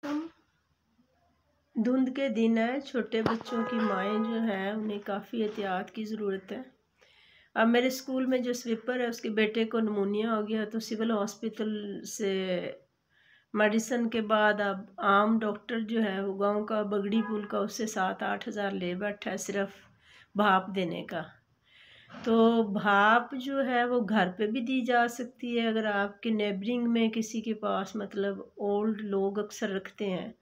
हम धुंध के दिन है, छोटे बच्चों की माएँ जो हैं उन्हें काफ़ी एहतियात की ज़रूरत है। अब मेरे स्कूल में जो स्वीपर है उसके बेटे को निमोनिया हो गया, तो सिविल हॉस्पिटल से मेडिसिन के बाद अब आम डॉक्टर जो है वो गांव का बगड़ी पुल का उससे 7-8 हज़ार ले बैठा है सिर्फ भाप देने का। तो भाप जो है वो घर पे भी दी जा सकती है, अगर आपके नेबरिंग में किसी के पास मतलब ओल्ड लोग अक्सर रखते हैं,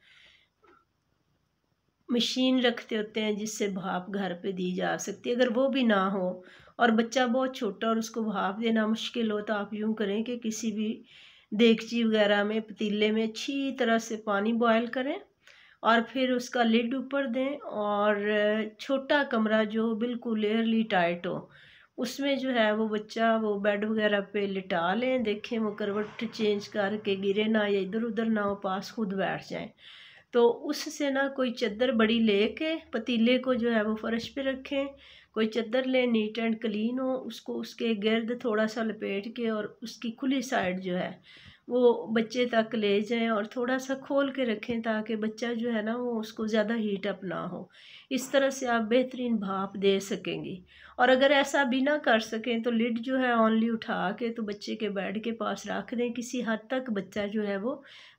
मशीन रखते होते हैं जिससे भाप घर पे दी जा सकती है। अगर वो भी ना हो और बच्चा बहुत छोटा और उसको भाप देना मुश्किल हो, तो आप यूँ करें कि किसी भी देगची वगैरह में, पतीले में अच्छी तरह से पानी बॉयल करें और फिर उसका लिड ऊपर दें और छोटा कमरा जो बिल्कुल एयरली टाइट हो, उसमें जो है वो बच्चा वो बेड वगैरह पे लिटा लें। देखें वो करवट चेंज करके गिरे ना या इधर उधर ना हो, पास खुद बैठ जाएं। तो उससे ना कोई चद्दर बड़ी लेके पतीले को जो है वो फर्श पे रखें। कोई चद्दर लें नीट एंड क्लीन हो, उसको उसके गिर्द थोड़ा सा लपेट के और उसकी खुली साइड जो है वो बच्चे तक ले जाएं और थोड़ा सा खोल के रखें ताकि बच्चा जो है ना वो उसको ज़्यादा हीट अप ना हो। इस तरह से आप बेहतरीन भाप दे सकेंगी। और अगर ऐसा भी ना कर सकें तो लिड जो है ओनली उठा के तो बच्चे के बेड के पास रख दें, किसी हद तक बच्चा जो है वो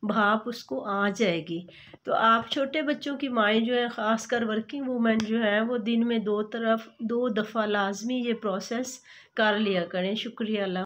भाप उसको आ जाएगी। तो आप छोटे बच्चों की माएँ जो हैं, ख़ासकर वर्किंग वूमेन जो हैं, वो दिन में 2 दफ़ा लाज़मी ये प्रोसेस कर लिया करें। शुक्रिया। अल्लाह